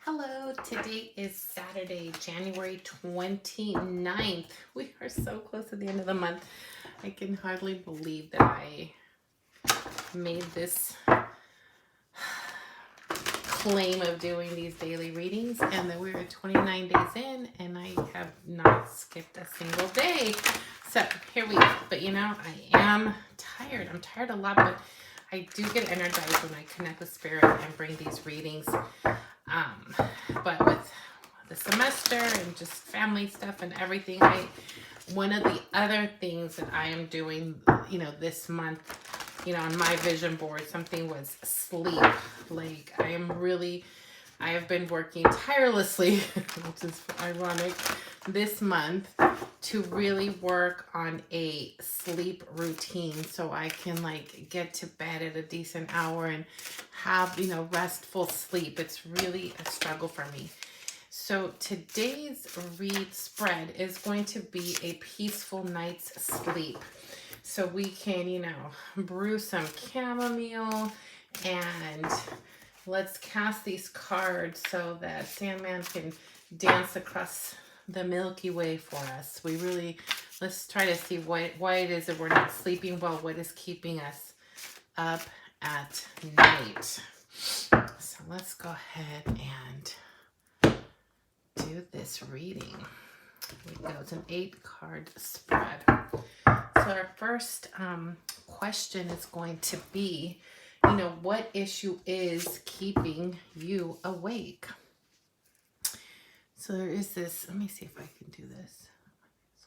Hello, today is Saturday, January 29th. We are so close to the end of the month. I can hardly believe that I made this claim of doing these daily readings and that we're 29 days in and I have not skipped a single day. So here we go. But I am tired. I'm tired a lot, but I do get energized when I connect with spirit and bring these readings. But with the semester and just family stuff and everything, one of the other things that I am doing, this month, on my vision board, something was sleep. Like I have been working tirelessly, which is ironic, this month to really work on a sleep routine so I can get to bed at a decent hour and have, restful sleep. It's really a struggle for me. So today's read spread is going to be a peaceful night's sleep. So we can, brew some chamomile and let's cast these cards so that Sandman can dance across the Milky Way for us. Let's try to see why it is that we're not sleeping well. What is keeping us up at night? So let's go ahead and do this reading. Here we go. It's an 8-card spread. So our first question is going to be, what issue is keeping you awake? So there is this, let me see if I can do this.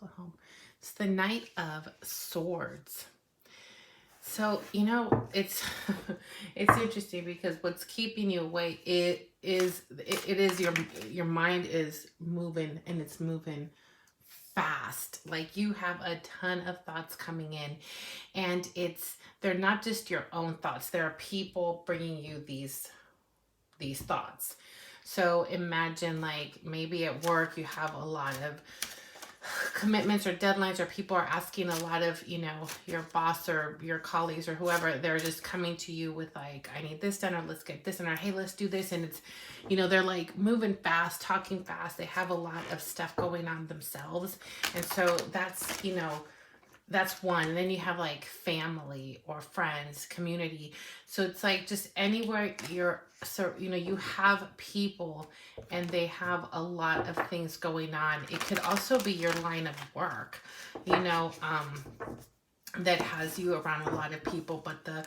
So it's the Knight of Swords. So, it's it's interesting because what's keeping you awake it is your mind is moving and it's moving fast. Like you have a ton of thoughts coming in and they're not just your own thoughts. There are people bringing you these thoughts. So imagine maybe at work you have a lot of commitments or deadlines, or people are asking a lot of, your boss or your colleagues or whoever, they're just coming to you with I need this done, or let's get this done, or hey, let's do this. And it's, they're moving fast, talking fast. They have a lot of stuff going on themselves. And so that's one. And then you have family or friends, community. So it's just anywhere you have people and they have a lot of things going on. It could also be your line of work, that has you around a lot of people. But the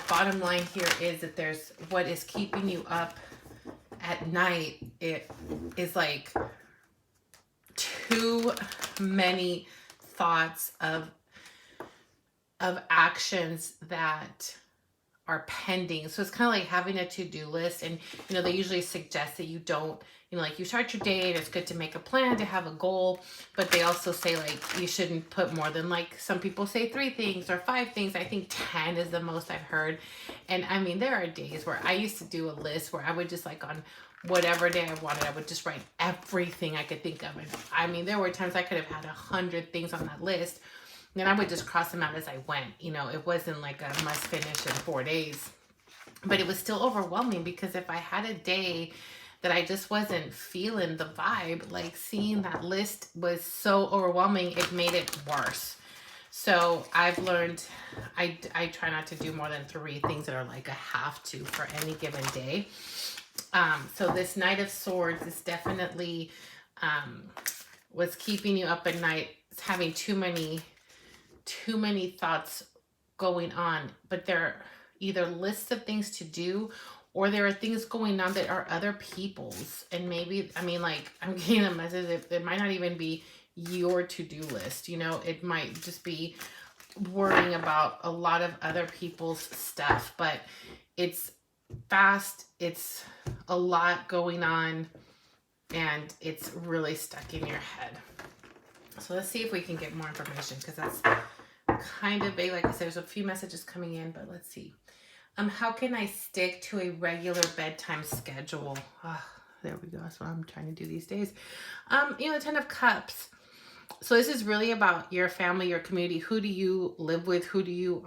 bottom line here is that there's what is keeping you up at night. It is too many thoughts of actions that are pending. So it's kind of like having a to-do list, and they usually suggest that you don't, you start your day and it's good to make a plan, to have a goal, but they also say you shouldn't put more than some people say 3 things or 5 things. I think 10 is the most I've heard. And I mean, there are days where I used to do a list where I would just on whatever day I wanted, I would just write everything I could think of. And I mean, there were times I could have had 100 things on that list. And I would just cross them out as I went. It wasn't a must finish in 4 days. But it was still overwhelming because if I had a day that I just wasn't feeling the vibe, seeing that list was so overwhelming, it made it worse. So I've learned I try not to do more than 3 things that are a have to for any given day. So this Knight of Swords is definitely what's keeping you up at night. It's having too many thoughts going on, but they're either lists of things to do, or there are things going on that are other people's. And maybe, I'm getting a message that it might not even be your to-do list. It might just be worrying about a lot of other people's stuff, but it's fast. It's a lot going on and it's really stuck in your head. So let's see if we can get more information, because that's kind of big. Like I said, there's a few messages coming in, but let's see. How can I stick to a regular bedtime schedule? There we go. That's what I'm trying to do these days. The 10 of Cups. So this is really about your family, your community. Who do you live with? Who do you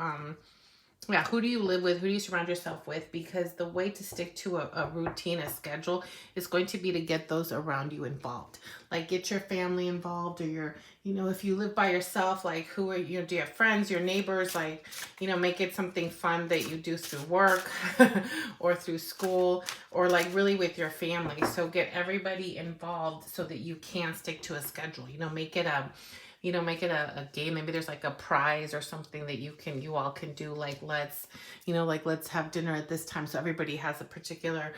Yeah, who do you live with? Who do you surround yourself with? Because the way to stick to a routine, a schedule, is going to be to get those around you involved. Like get your family involved, or your, if you live by yourself, like who are you? Do you have friends, your neighbors? Like, make it something fun that you do through work or through school, or like really with your family. So get everybody involved so that you can stick to a schedule. Make it a game. Maybe there's like a prize or something that you all can do. Like let's have dinner at this time. So everybody has a particular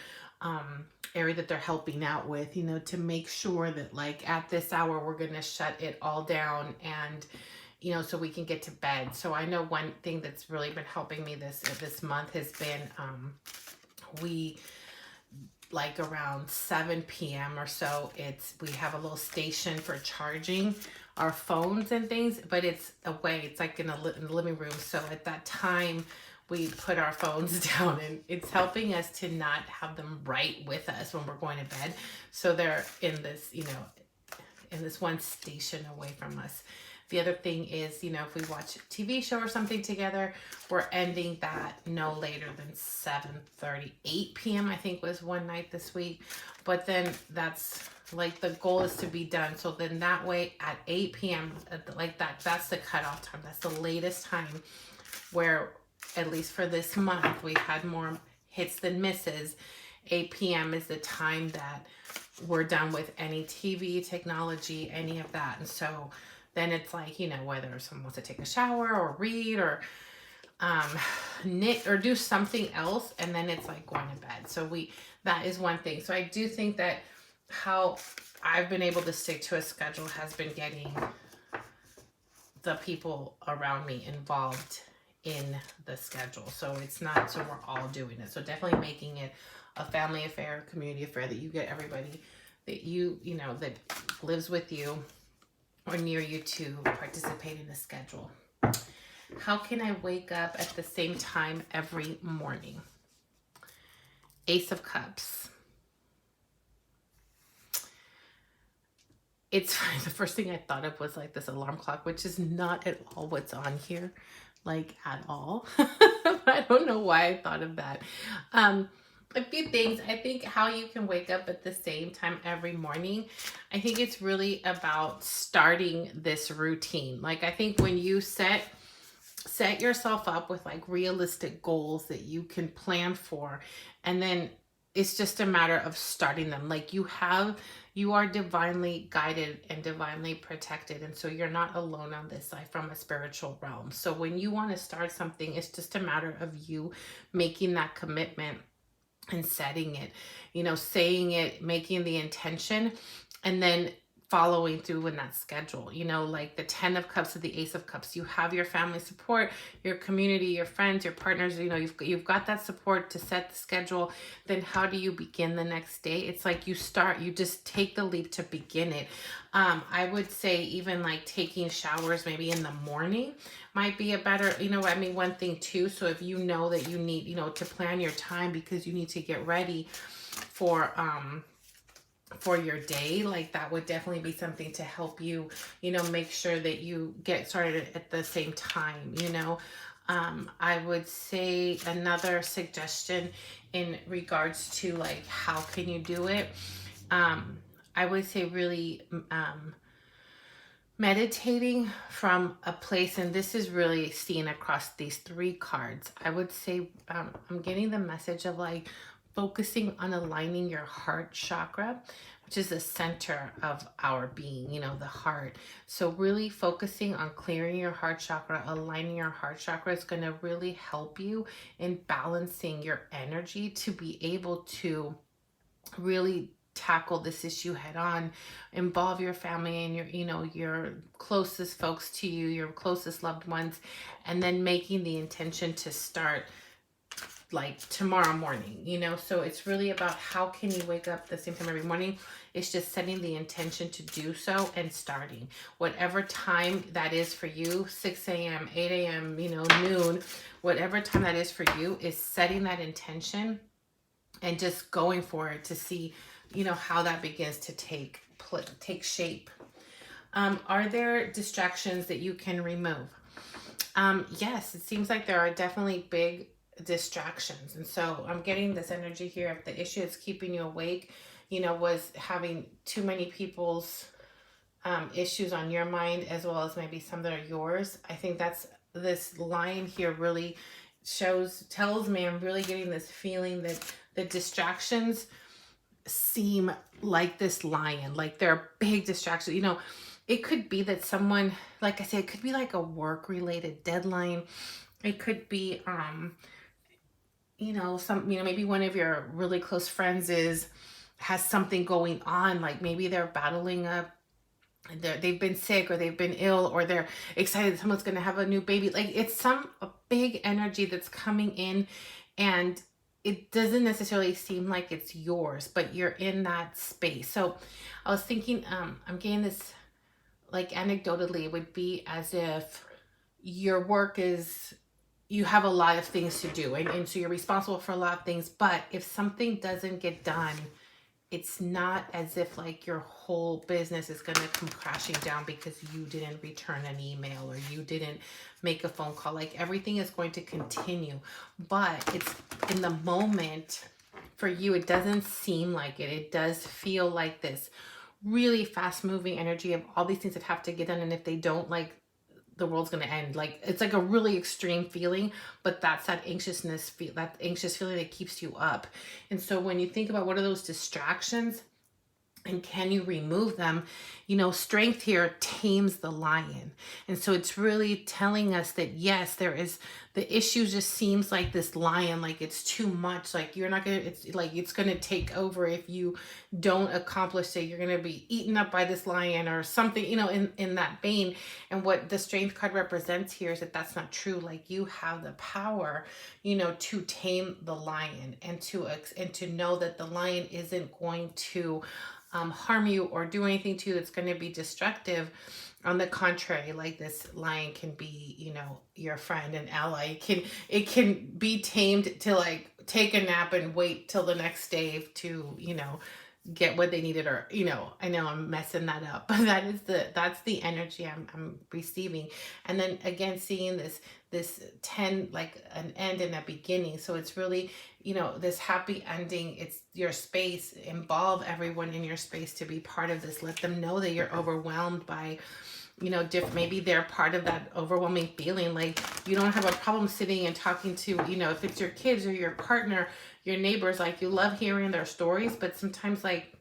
area that they're helping out with, to make sure that like at this hour, we're going to shut it all down, and, so we can get to bed. So I know one thing that's really been helping me this month has been, we, like around 7 p.m. or so, we have a little station for charging our phones and things, but it's away. It's like in the living room. So at that time, we put our phones down, and it's helping us to not have them right with us when we're going to bed. So they're in this, in this one station away from us. The other thing is, if we watch a TV show or something together, we're ending that no later than 7:30, 8 p.m. I think was one night this week. But then that's like the goal is to be done. So then that way at 8 p.m., like that's the cutoff time. That's the latest time where, at least for this month, we've had more hits than misses. 8 p.m. is the time that we're done with any TV, technology, any of that. And so then it's like, whether someone wants to take a shower or read or knit or do something else, and then it's like going to bed. So that is one thing. So I do think that how I've been able to stick to a schedule has been getting the people around me involved in the schedule. So it's not so we're all doing it. So definitely making it a family affair, community affair, that you get everybody that that lives with you or near you to participate in the schedule. How can I wake up at the same time every morning? Ace of Cups. It's the first thing I thought of was like this alarm clock, which is not at all what's on here, like at all. I don't know why I thought of that. A few things. I think how you can wake up at the same time every morning. I think it's really about starting this routine. Like I think when you set yourself up with like realistic goals that you can plan for, and then it's just a matter of starting them. Like you are divinely guided and divinely protected, and so you're not alone on this life from a spiritual realm. So when you want to start something, it's just a matter of you making that commitment and setting it, saying it, making the intention, and then following through in that schedule. Like the 10 of Cups to the Ace of Cups, you have your family support, your community, your friends, your partners, you've got that support to set the schedule. Then how do you begin the next day? It's like you just take the leap to begin it. I would say even like taking showers maybe in the morning might be a better, one thing too. So if you know that you need, to plan your time because you need to get ready for your day, like that would definitely be something to help you, make sure that you get started at the same time. I would say another suggestion in regards to like how can you do it, I would say really meditating from a place, and this is really seen across these 3 cards. I would say I'm getting the message of like focusing on aligning your heart chakra, which is the center of our being, the heart. So really focusing on clearing your heart chakra, aligning your heart chakra is going to really help you in balancing your energy to be able to really tackle this issue head on, involve your family and your closest folks to you, your closest loved ones, and then making the intention to start like tomorrow morning, so it's really about how can you wake up the same time every morning. It's just setting the intention to do so and starting whatever time that is for you, 6 a.m., 8 a.m., noon, whatever time that is for you, is setting that intention and just going for it to see, how that begins to take shape. Are there distractions that you can remove? Yes, it seems like there are definitely big distractions. And so I'm getting this energy here. If the issue that's keeping you awake, was having too many people's issues on your mind, as well as maybe some that are yours. I think that's this line here really tells me I'm really getting this feeling that the distractions seem like this lion, like they're big distractions. It could be that someone, like I said, it could be like a work related deadline. It could be, maybe one of your really close friends has something going on, like maybe they're battling they've been sick, or they've been ill, or they're excited someone's going to have a new baby. Like it's a big energy that's coming in, and it doesn't necessarily seem like it's yours, but you're in that space. So I was thinking, I'm getting this, like anecdotally, it would be as if your work is, you have a lot of things to do, and so you're responsible for a lot of things, but if something doesn't get done, it's not as if like your whole business is going to come crashing down because you didn't return an email or you didn't make a phone call. Like everything is going to continue, but it's in the moment for you, it doesn't seem like it. It does feel like this really fast moving energy of all these things that have to get done. And if they don't, like the world's going to end. Like it's like a really extreme feeling, but that's that that anxious feeling that keeps you up. And so when you think about what are those distractions, and can you remove them? Strength here tames the lion. And so it's really telling us that yes, there is, the issue just seems like this lion, like it's too much, like you're not gonna, it's like it's gonna take over if you don't accomplish it. You're gonna be eaten up by this lion or something, in that vein. And what the strength card represents here is that that's not true. Like you have the power, to tame the lion, and to know that the lion isn't going to harm you or do anything to you that's going to be destructive. On the contrary, like this lion can be, your friend and ally. It can be tamed to like take a nap and wait till the next day to, get what they needed, or I know I'm messing that up, but that's the energy I'm receiving. And then again, seeing this 10, like an end and a beginning. So it's really, this happy ending. It's your space. Involve everyone in your space to be part of this. Let them know that you're overwhelmed by, maybe they're part of that overwhelming feeling. Like you don't have a problem sitting and talking to, if it's your kids or your partner, your neighbors, like you love hearing their stories, but sometimes like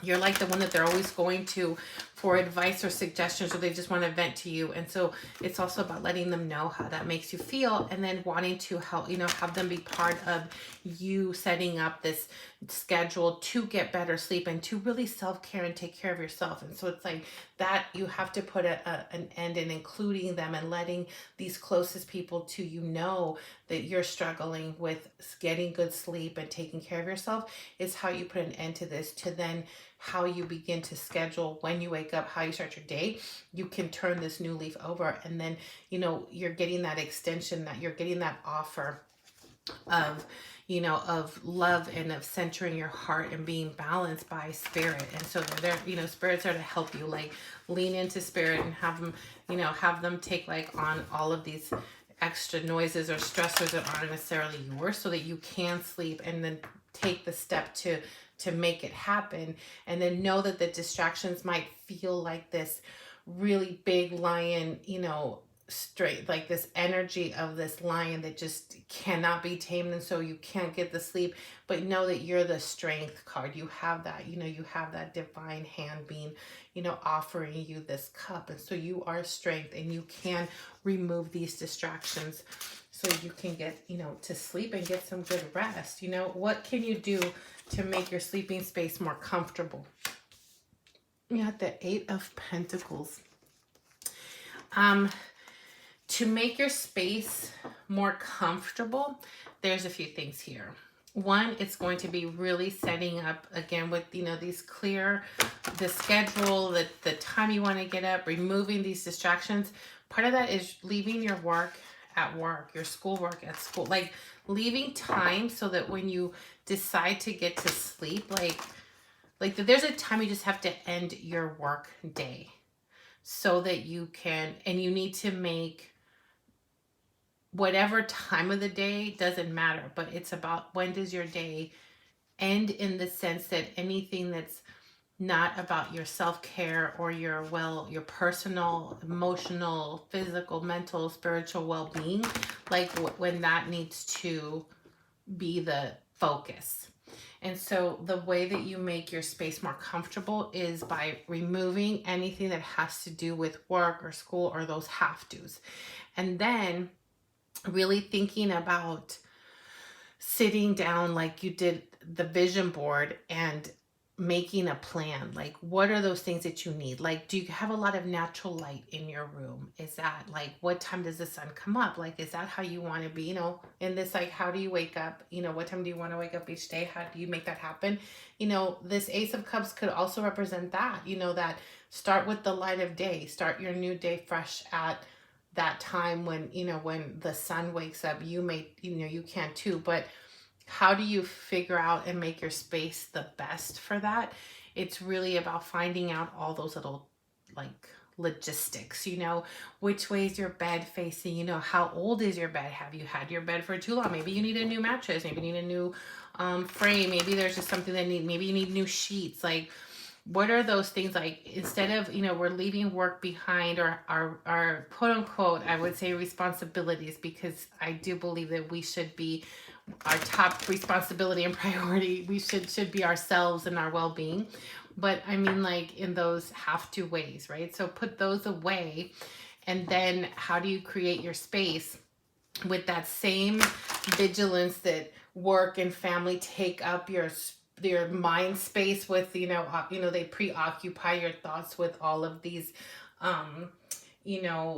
you're like the one that they're always going to for advice or suggestions, or they just want to vent to you. And so it's also about letting them know how that makes you feel, and then wanting to help, have them be part of you setting up this schedule to get better sleep and to really self-care and take care of yourself. And so it's like that you have to put an end in including them, and letting these closest people to that you're struggling with getting good sleep and taking care of yourself is how you put an end to this. To then how you begin to schedule when you wake up, how you start your day, you can turn this new leaf over. And then, you're getting that extension, that you're getting that offer of, of love and of centering your heart and being balanced by spirit. And so they're, spirits are to help you, like lean into spirit and have them, have them take like on all of these extra noises or stressors that aren't necessarily yours, so that you can sleep, and then take the step to make it happen. And then know that the distractions might feel like this really big lion, straight, like this energy of this lion that just cannot be tamed, and so you can't get the sleep. But know that you're the strength card. You have that, you have that divine hand being, offering you this cup. And so you are strength, and you can remove these distractions so you can get, to sleep and get some good rest. What can you do to make your sleeping space more comfortable? You got the 8 of Pentacles. To make your space more comfortable, there's a few things here. One, it's going to be really setting up again with, these clear, the schedule, the time you want to get up, removing these distractions. Part of that is leaving your work at work, your schoolwork at school, like leaving time so that when you decide to get to sleep, like there's a time you just have to end your work day so that you can, and you need to make whatever time of the day doesn't matter, but it's about when does your day end, in the sense that anything that's not about your self-care or your personal, emotional, physical, mental, spiritual well-being, like when that needs to be the focus. And so the way that you make your space more comfortable is by removing anything that has to do with work or school or those have to's. And then really thinking about sitting down like you did the vision board and making a plan. Like, what are those things that you need? Like, do you have a lot of natural light in your room? Is that like, what time does the sun come up? Like, is that how you want to be, in this, like, how do you wake up? What time do you want to wake up each day? How do you make that happen? This Ace of Cups could also represent that, that start with the light of day, start your new day fresh at that time when, when the sun wakes up. You may, you can too, but how do you figure out and make your space the best for that? It's really about finding out all those little, like, logistics, which way is your bed facing, how old is your bed? Have you had your bed for too long? Maybe you need a new mattress, maybe you need a new frame, maybe there's just something maybe you need new sheets. Like, what are those things? Like, instead of, we're leaving work behind, or our quote unquote, I would say, responsibilities, because I do believe that we should be, our top responsibility and priority, we should be ourselves and our well-being. But I mean, like, in those have to ways, right? So put those away. And then how do you create your space with that same vigilance that work and family take up your mind space with, they preoccupy your thoughts with all of these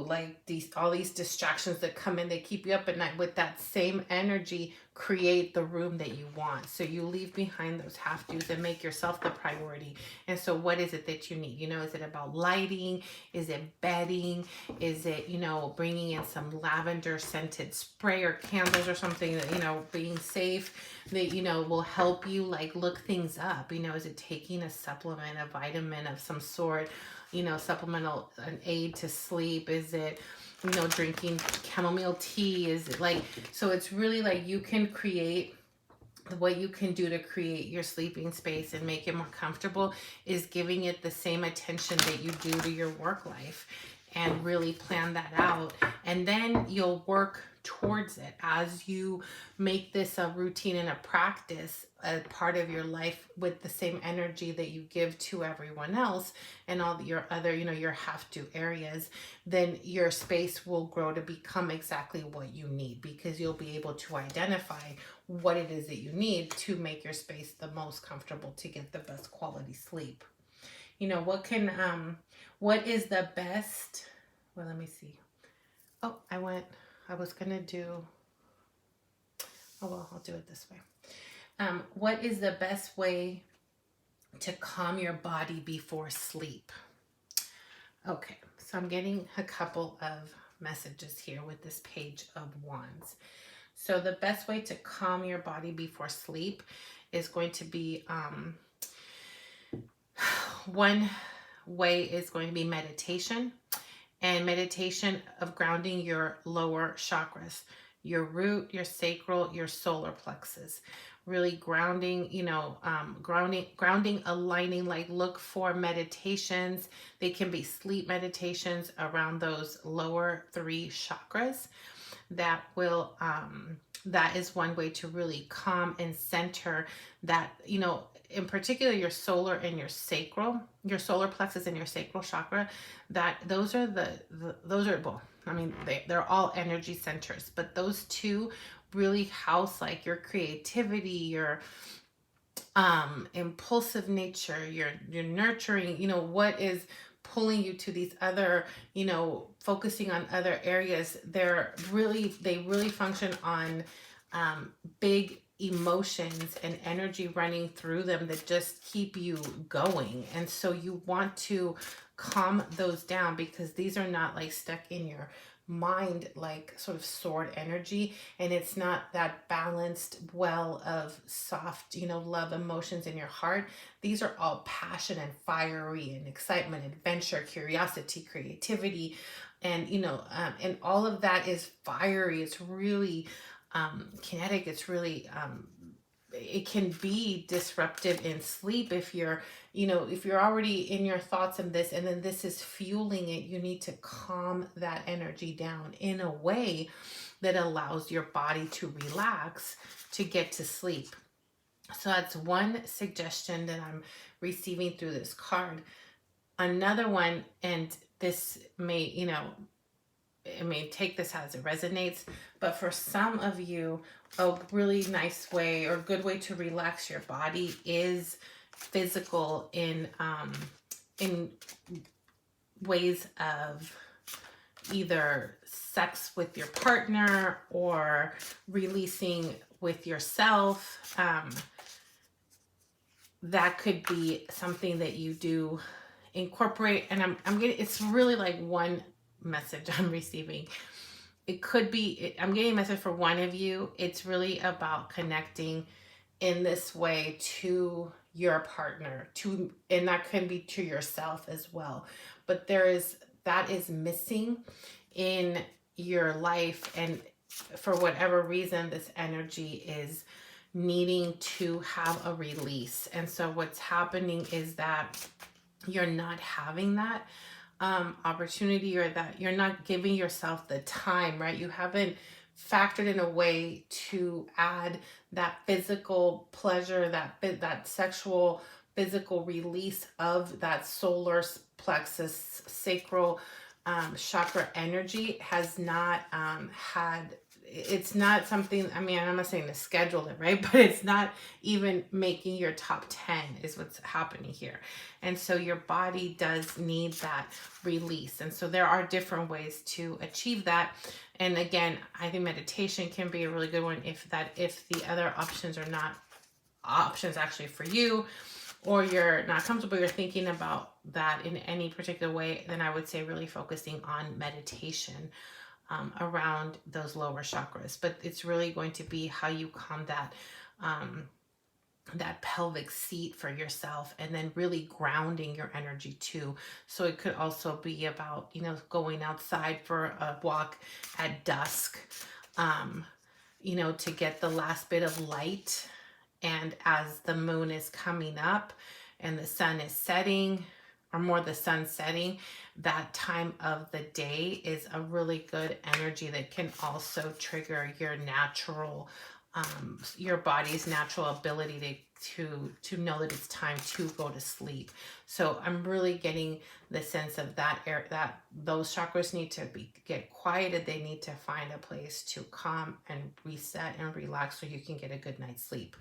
like all these distractions that come in, they keep you up at night. With that same energy, create the room that you want. So you leave behind those have to's and make yourself the priority. And so what is it that you need? Is it about lighting? Is it bedding? Is it, bringing in some lavender scented spray or candles or something that, being safe, that, will help you, like, look things up? Is it taking a supplement, a vitamin of some sort? Supplemental, an aid to sleep? Is it, drinking chamomile tea? Is it like, so it's really like you can create, what you can do to create your sleeping space and make it more comfortable is giving it the same attention that you do to your work life, and really plan that out. And then you'll work towards it as you make this a routine and a practice, a part of your life, with the same energy that you give to everyone else and all your other, your have to areas. Then your space will grow to become exactly what you need, because you'll be able to identify what it is that you need to make your space the most comfortable to get the best quality sleep. What is the best, well, let me see. Oh, I was gonna do, oh, well, I'll do it this way. What is the best way to calm your body before sleep? Okay, so I'm getting a couple of messages here with this Page of Wands. So the best way to calm your body before sleep is going to be, one way is going to be meditation, and meditation of grounding your lower chakras, your root, your sacral, your solar plexus. Really grounding, grounding, aligning. Like, look for meditations. They can be sleep meditations around those lower 3 chakras. That will, that is one way to really calm and center that, in particular your solar and your sacral, your solar plexus and your sacral chakra. That those are those are, well, I mean, they're all energy centers, but those two really house, like, your creativity, your impulsive nature, your nurturing, what is pulling you to these other, focusing on other areas. They really function on big emotions and energy running through them that just keep you going. And so you want to calm those down, because these are not, like, stuck in your mind, like, sort of stored energy, and it's not that balanced well of soft, love emotions in your heart. These are all passion and fiery and excitement, adventure, curiosity, creativity, And, and all of that is fiery. It's really kinetic. It's really, it can be disruptive in sleep if you're, if you're already in your thoughts and this, and then this is fueling it. You need to calm that energy down in a way that allows your body to relax to get to sleep. So that's one suggestion that I'm receiving through this card. Another one, and this may, I mean, take this as it resonates, but for some of you, a really nice way or good way to relax your body is physical in ways of either sex with your partner or releasing with yourself. That could be something that you do incorporate. And I'm getting, it's really like one message I'm receiving. It could be, I'm getting a message for one of you. It's really about connecting in this way to your partner, and that can be to yourself as well. But that is missing in your life, and for whatever reason, this energy is needing to have a release. And so what's happening is that you're not having that opportunity, or that you're not giving yourself the time, right? You haven't factored in a way to add that physical pleasure, that sexual physical release of that solar plexus sacral chakra energy has not had, it's not something, I mean, I'm not saying to schedule it, right? But it's not even making your top 10 is what's happening here. And so your body does need that release. And so there are different ways to achieve that. And again, I think meditation can be a really good one if the other options are not options actually for you, or you're not comfortable, you're thinking about that in any particular way, then I would say really focusing on meditation around those lower chakras. But it's really going to be how you calm that pelvic seat for yourself, and then really grounding your energy too. So it could also be about, going outside for a walk at dusk, to get the last bit of light. And as the moon is coming up and the sun is setting, or more the sun setting, that time of the day is a really good energy that can also trigger your natural, your body's natural ability to know that it's time to go to sleep. So I'm really getting the sense of that those chakras need to get quieted. They need to find a place to calm and reset and relax so you can get a good night's sleep.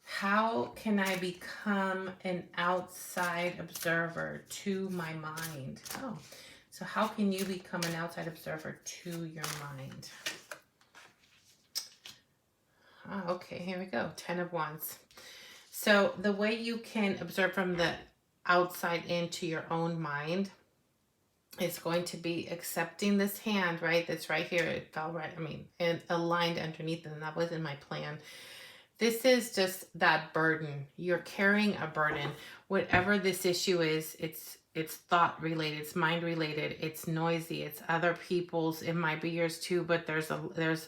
How can I become an outside observer to my mind? Oh, so how can you become an outside observer to your mind? Oh, okay, here we go. 10 of Wands. So the way you can observe from the outside into your own mind is going to be accepting this hand, right? That's right here. It fell right, and aligned underneath, and that was in my plan. This is just that burden. You're carrying a burden. Whatever this issue is, it's thought related, it's mind related, it's noisy, it's other people's, it might be yours too, but there's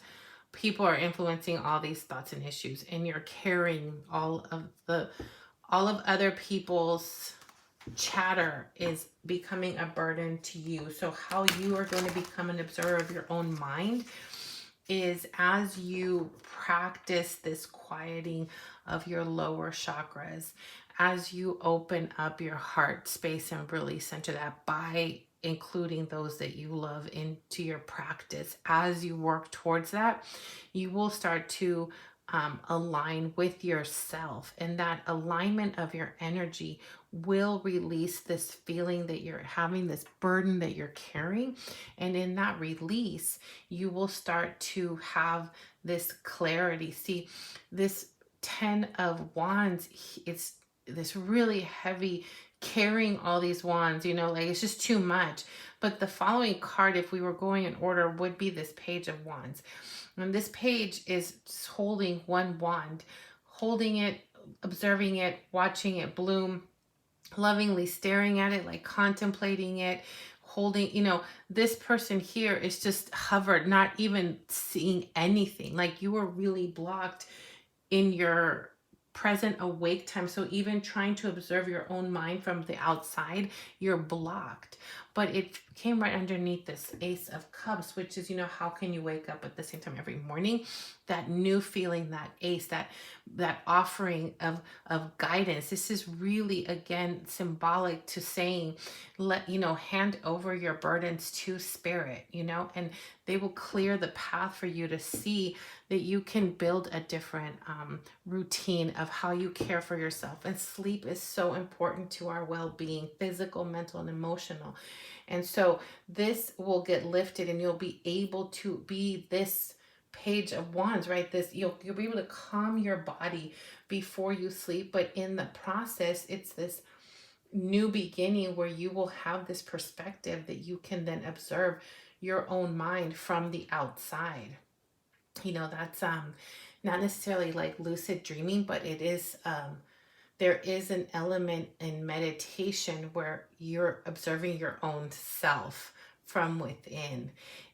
people are influencing all these thoughts and issues, and you're carrying all of other people's chatter is becoming a burden to you. So how you are going to become an observer of your own mind is as you practice this quieting of your lower chakras, as you open up your heart space and really center that by including those that you love into your practice. As you work towards that, you will start to align with yourself, and that alignment of your energy will release this feeling that you're having, this burden that you're carrying. And in that release, you will start to have this clarity. See, this 10 of Wands, it's this really heavy carrying all these wands, like it's just too much. But the following card, if we were going in order, would be this Page of Wands. And this page is holding one wand, holding it, observing it, watching it bloom, lovingly staring at it, like contemplating it, holding, this person here is just hovered, not even seeing anything. Like you were really blocked in your present awake time. So even trying to observe your own mind from the outside, you're blocked. But it came right underneath this Ace of Cups, which is, how can you wake up at the same time every morning? That new feeling, that ace, that offering of guidance. This is really, again, symbolic to saying, hand over your burdens to spirit, and they will clear the path for you to see that you can build a different routine of how you care for yourself. And sleep is so important to our well-being, physical, mental, and emotional. And so this will get lifted, and you'll be able to be this Page of Wands, right? This you'll be able to calm your body before you sleep, but in the process, it's this new beginning where you will have this perspective that you can then observe your own mind from the outside. That's not necessarily like lucid dreaming, but it is there is an element in meditation where you're observing your own self from within,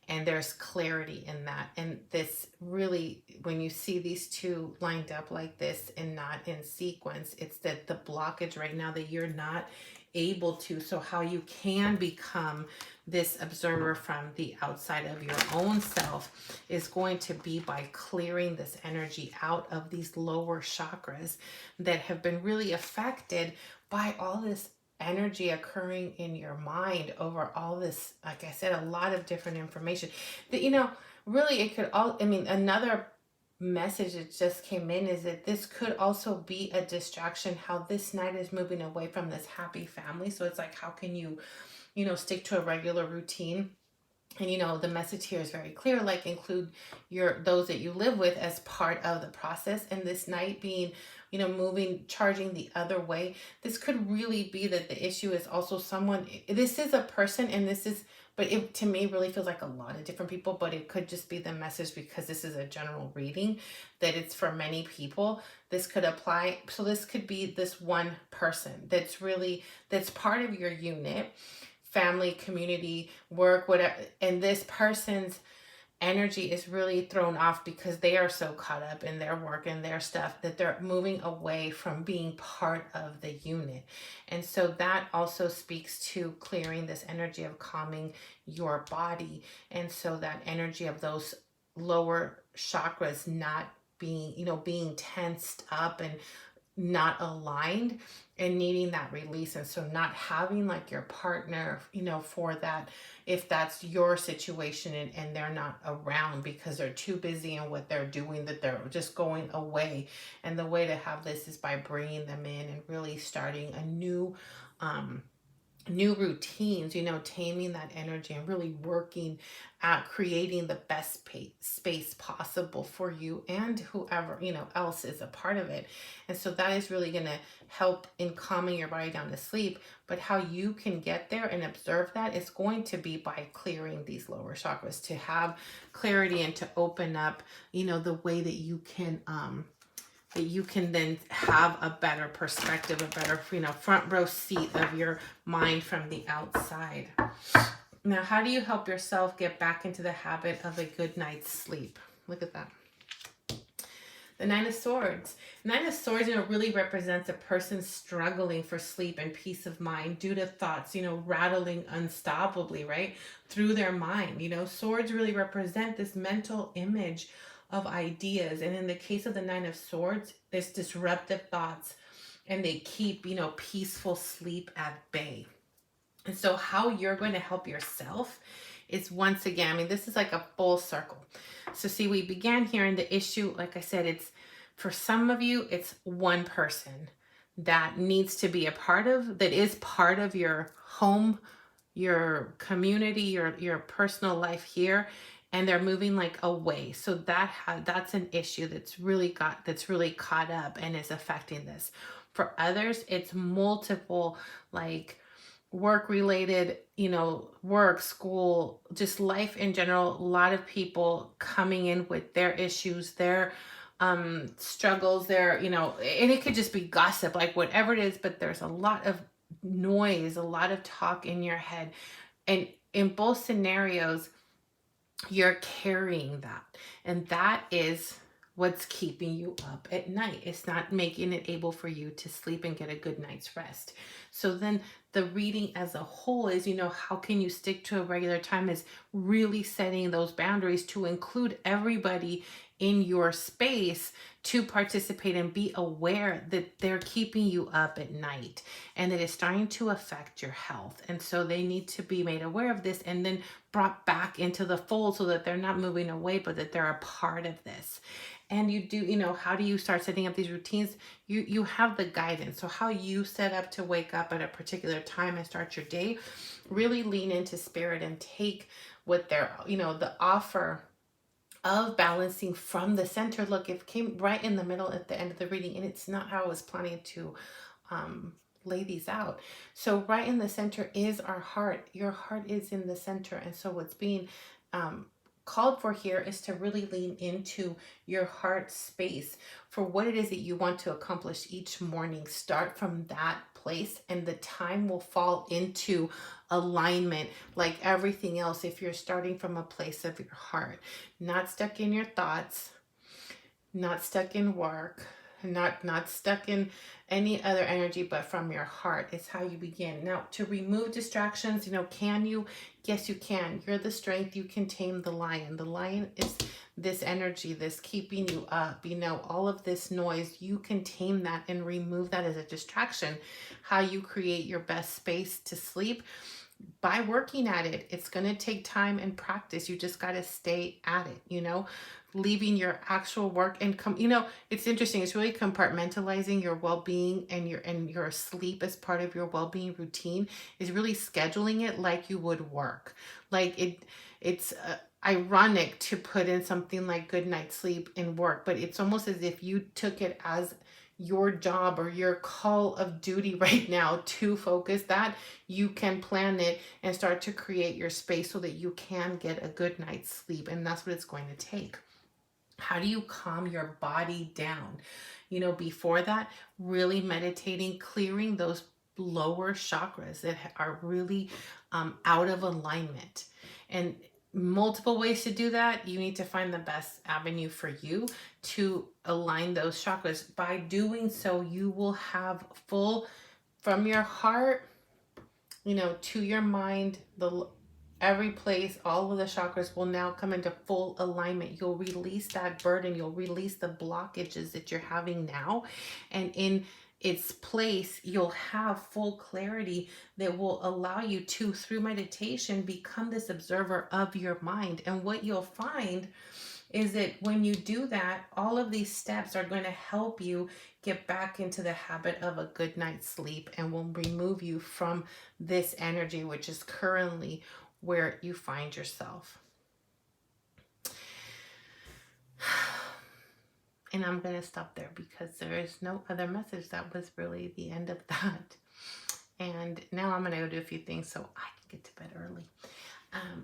and there's clarity in that. And this really, when you see these two lined up like this and not in sequence, it's that the blockage right now that you're not able to. So how you can become this observer from the outside of your own self is going to be by clearing this energy out of these lower chakras that have been really affected by all this energy occurring in your mind over all this, like I said, a lot of different information that, really it could all, another message that just came in is that this could also be a distraction, how this night is moving away from this happy family. So it's like, how can you, stick to a regular routine? And the message here is very clear, like include those that you live with as part of the process. And this night being, moving, charging the other way, this could really be that the issue is also someone, this is a person, and this is, but it to me really feels like a lot of different people, but it could just be the message because this is a general reading, that it's for many people. This could apply. So this could be this one person that's part of your unit, family, community, work, whatever. And this person's energy is really thrown off because they are so caught up in their work and their stuff that they're moving away from being part of the unit. And so that also speaks to clearing this energy of calming your body. And so that energy of those lower chakras not being, being tensed up and not aligned and needing that release. And so not having like your partner, for that, if that's your situation and they're not around because they're too busy in what they're doing, that they're just going away. And the way to have this is by bringing them in and really starting a new routines, taming that energy and really working at creating the best space possible for you and whoever, else is a part of it. And so that is really going to help in calming your body down to sleep. But how you can get there and observe that is going to be by clearing these lower chakras, to have clarity and to open up, the way that you can then have a better perspective, a better, front row seat of your mind from the outside. Now, how do you help yourself get back into the habit of a good night's sleep? Look at that. The Nine of Swords. Nine of Swords, really represents a person struggling for sleep and peace of mind due to thoughts, rattling unstoppably, right, through their mind. Swords really represent this mental image of ideas. And in the case of the Nine of Swords, there's disruptive thoughts and they keep, peaceful sleep at bay. And so how you're going to help yourself is, once again, this is like a full circle. So see, we began here in the issue, like I said, it's for some of you, it's one person that needs to be that is part of your home, your community, your personal life here, and they're moving like away. So that's an issue that's really caught up and is affecting this. For others, it's multiple, like work related, work, school, just life in general. A lot of people coming in with their issues, their struggles, their, and it could just be gossip, like whatever it is, but there's a lot of noise, a lot of talk in your head. And in both scenarios, you're carrying that. And that is what's keeping you up at night. It's not making it able for you to sleep and get a good night's rest. So then the reading as a whole is, how can you stick to a regular time, is really setting those boundaries to include everybody in your space to participate and be aware that they're keeping you up at night and it is starting to affect your health. And so they need to be made aware of this and then brought back into the fold so that they're not moving away, but that they're a part of this. And you do, how do you start setting up these routines? You have the guidance. So how you set up to wake up at a particular time and start your day, really lean into spirit and take what they're, the offer of balancing from the center. Look, it came right in the middle at the end of the reading, and it's not how I was planning to lay these out. So right in the center is our heart. Your heart is in the center. And so what's being called for here is to really lean into your heart space for what it is that you want to accomplish each morning. Start from that place and the time will fall into alignment like everything else if you're starting from a place of your heart, not stuck in your thoughts, not stuck in work, not stuck in any other energy, but from your heart is how you begin. Now, to remove distractions, can you? Yes, you can. You're the strength. You can tame the lion. The lion is this energy, this keeping you up, all of this noise. You can tame that and remove that as a distraction. How you create your best space to sleep? By working at it. It's going to take time and practice. You just got to stay at it, leaving your actual work and it's interesting. It's really compartmentalizing your well-being and your sleep as part of your well-being routine is really scheduling it like you would work. Like it's ironic to put in something like good night's sleep in work, but it's almost as if you took it as your job or your call of duty right now to focus that. You can plan it and start to create your space so that you can get a good night's sleep. And that's what it's going to take. How do you calm your body down? Before that, really meditating, clearing those lower chakras that are really out of alignment. And multiple ways to do that. You need to find the best avenue for you to align those chakras. By doing so, you will have full, from your heart, to your mind, every place, all of the chakras will now come into full alignment. You'll release that burden. You'll release the blockages that you're having now. And in its place, you'll have full clarity that will allow you to, through meditation, become this observer of your mind. And what you'll find is that when you do that, all of these steps are going to help you get back into the habit of a good night's sleep and will remove you from this energy, which is currently where you find yourself. And I'm going to stop there because there is no other message. That was really the end of that. And now I'm going to go do a few things so I can get to bed early.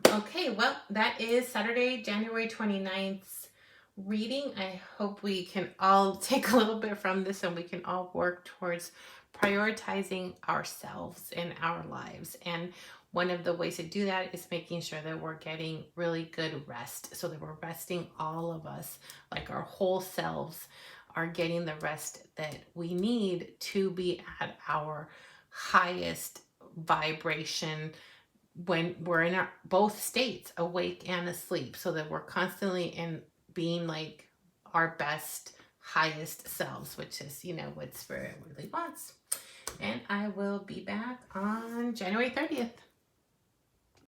Okay, well, that is Saturday, January 29th reading. I hope we can all take a little bit from this and we can all work towards prioritizing ourselves in our lives. And one of the ways to do that is making sure that we're getting really good rest so that we're resting, all of us, like our whole selves are getting the rest that we need to be at our highest vibration when we're in our both states, awake and asleep, so that we're constantly in being like our best, highest selves, which is, what Spirit really wants. And I will be back on January 30th.